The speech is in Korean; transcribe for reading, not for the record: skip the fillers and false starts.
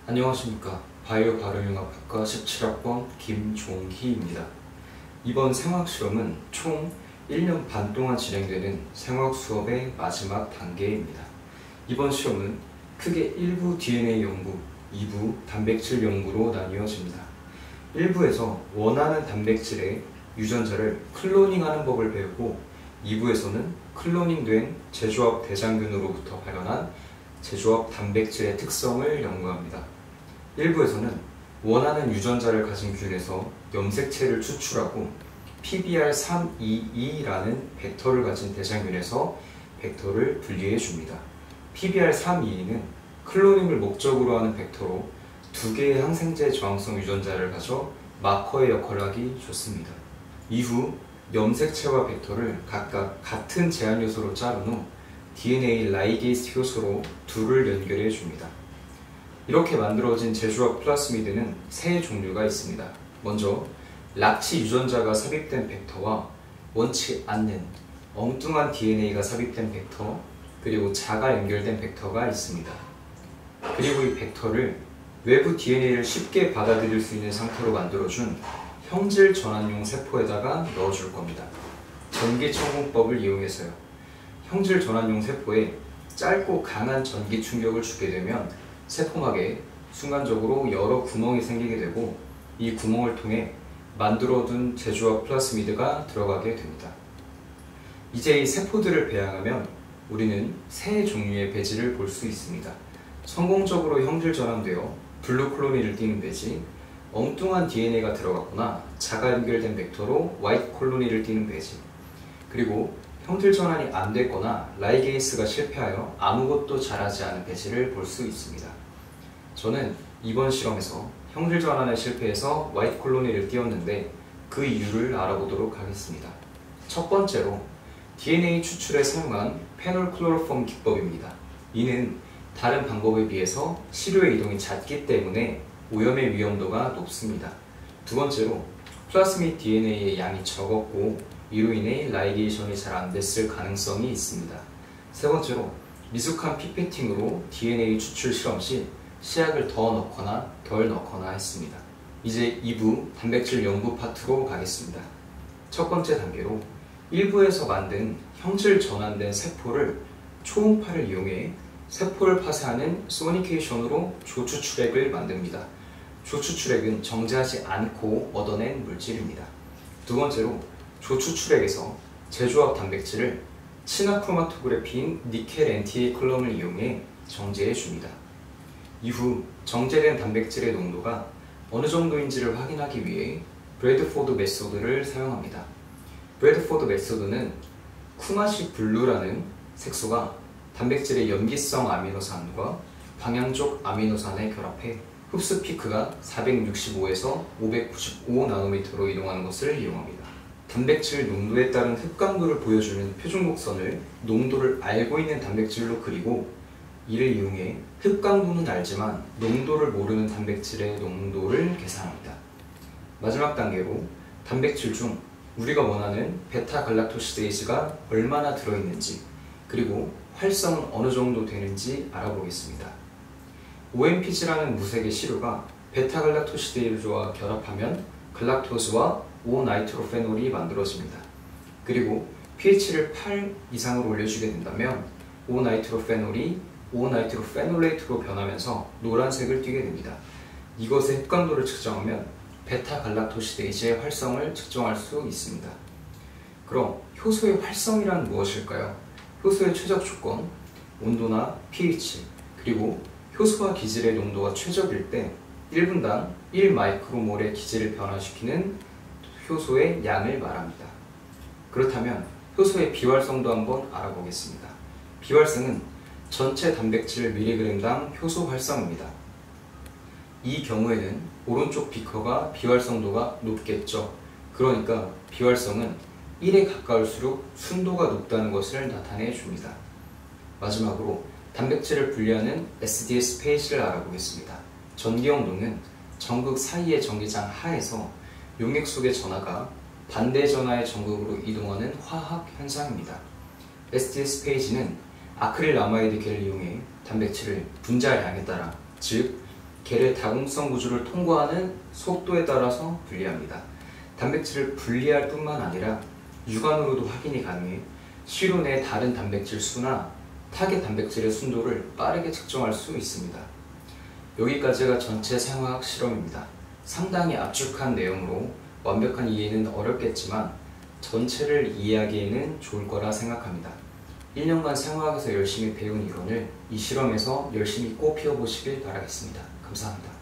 안녕하십니까. 바이오 발효융합학과 17학번 김종희입니다. 이번 생화학 실험은 총 1년 반 동안 진행되는 생화학 수업의 마지막 단계입니다. 이번 실험은 크게 1부 DNA 연구, 2부 단백질 연구로 나뉘어집니다. 1부에서 원하는 단백질의 유전자를 클로닝하는 법을 배우고 2부에서는 클로닝된 제조합 대장균으로부터 발현한 제조합 단백질의 특성을 연구합니다. 1부에서는 원하는 유전자를 가진 균에서 염색체를 추출하고 PBR322라는 벡터를 가진 대장균에서 벡터를 분리해 줍니다. PBR322는 클로닝을 목적으로 하는 벡터로 두 개의 항생제 저항성 유전자를 가져 마커의 역할을 하기 좋습니다. 이후 염색체와 벡터를 각각 같은 제한 요소로 자른 후 DNA 라이게이스 효소로 둘을 연결해 줍니다. 이렇게 만들어진 제조합 플라스미드는 세 종류가 있습니다. 먼저 락치 유전자가 삽입된 벡터와 원치 않는 엉뚱한 DNA가 삽입된 벡터, 그리고 자가 연결된 벡터가 있습니다. 그리고 이 벡터를 외부 DNA를 쉽게 받아들일 수 있는 상태로 만들어준 형질 전환용 세포에다가 넣어줄 겁니다. 전기천공법을 이용해서요. 형질 전환용 세포에 짧고 강한 전기 충격을 주게 되면 세포막에 순간적으로 여러 구멍이 생기게 되고 이 구멍을 통해 만들어둔 제조합 플라스미드가 들어가게 됩니다. 이제 이 세포들을 배양하면 우리는 세 종류의 배지를 볼 수 있습니다. 성공적으로 형질 전환되어 블루 콜로니를 띠는 배지, 엉뚱한 DNA가 들어갔거나 자가 연결된 벡터로 화이트 콜로니를 띠는 배지, 그리고 형질 전환이 안 됐거나 라이게이스가 실패하여 아무것도 자라지 않은 배지를 볼 수 있습니다. 저는 이번 실험에서 형질 전환에 실패해서 화이트 콜로니를 띄웠는데 그 이유를 알아보도록 하겠습니다. 첫 번째로 DNA 추출에 사용한 페놀 클로로폼 기법입니다. 이는 다른 방법에 비해서 시료의 이동이 잦기 때문에 오염의 위험도가 높습니다. 두 번째로 플라스미드 DNA의 양이 적었고 이로 인해 라이게이션이 잘 안 됐을 가능성이 있습니다. 세 번째로 미숙한 피페팅으로 DNA 추출 실험 시 시약을 더 넣거나 덜 넣거나 했습니다. 이제 2부 단백질 연구 파트로 가겠습니다. 첫 번째 단계로 1부에서 만든 형질 전환된 세포를 초음파를 이용해 세포를 파쇄하는 소니케이션으로 조추출액을 만듭니다. 조추출액은 정제하지 않고 얻어낸 물질입니다. 두 번째로 조추출액에서 제조합 단백질을 친화 크로마토그래피인 니켈 NTA 컬럼을 이용해 정제해 줍니다. 이후 정제된 단백질의 농도가 어느 정도인지를 확인하기 위해 브래드포드 메소드를 사용합니다. 브래드포드 메소드는 쿠마시 블루라는 색소가 단백질의 염기성 아미노산과 방향족 아미노산에 결합해 흡수 피크가 465에서 595나노미터로 이동하는 것을 이용합니다. 단백질 농도에 따른 흡강도를 보여주는 표준곡선을 농도를 알고 있는 단백질로 그리고 이를 이용해 흡강도는 알지만 농도를 모르는 단백질의 농도를 계산합니다. 마지막 단계로 단백질 중 우리가 원하는 베타갈락토시데이즈가 얼마나 들어있는지 그리고 활성은 어느 정도 되는지 알아보겠습니다. OMPG라는 무색의 시료가 베타갈락토시데이즈와 결합하면 갈락토스와 5나이트로페놀이 만들어집니다. 그리고 pH를 8 이상으로 올려주게 된다면 5나이트로페놀이 5나이트로페놀레이트로 변하면서 노란색을 띠게 됩니다. 이것의 흡강도를 측정하면 베타갈락토시데이즈의 활성을 측정할 수 있습니다. 그럼 효소의 활성이란 무엇일까요? 효소의 최적 조건, 온도나 pH, 그리고 효소와 기질의 농도가 최적일 때 1분당 1마이크로몰의 기질을 변화시키는 효소의 양을 말합니다. 그렇다면 효소의 비활성도 한번 알아보겠습니다. 비활성은 전체 단백질 mg당 효소 활성입니다. 이 경우에는 오른쪽 비커가 비활성도가 높겠죠. 그러니까 비활성은 1에 가까울수록 순도가 높다는 것을 나타내 줍니다. 마지막으로 단백질을 분리하는 SDS 페이지를 알아보겠습니다. 전기영동은 전극 사이의 전기장 하에서 용액 속의 전하가 반대 전하의 전극으로 이동하는 화학 현상입니다. SDS 페이지는 아크릴아마이드 계를 이용해 단백질을 분자량에 따라, 즉 계를 다공성 구조를 통과하는 속도에 따라서 분리합니다. 단백질을 분리할 뿐만 아니라 육안으로도 확인이 가능해 시료 내 다른 단백질 수나 타겟 단백질의 순도를 빠르게 측정할 수 있습니다. 여기까지가 전체 생화학 실험입니다. 상당히 압축한 내용으로 완벽한 이해는 어렵겠지만 전체를 이해하기에는 좋을 거라 생각합니다. 1년간 생화학에서 열심히 배운 이론을 이 실험에서 열심히 꽃 피워보시길 바라겠습니다. 감사합니다.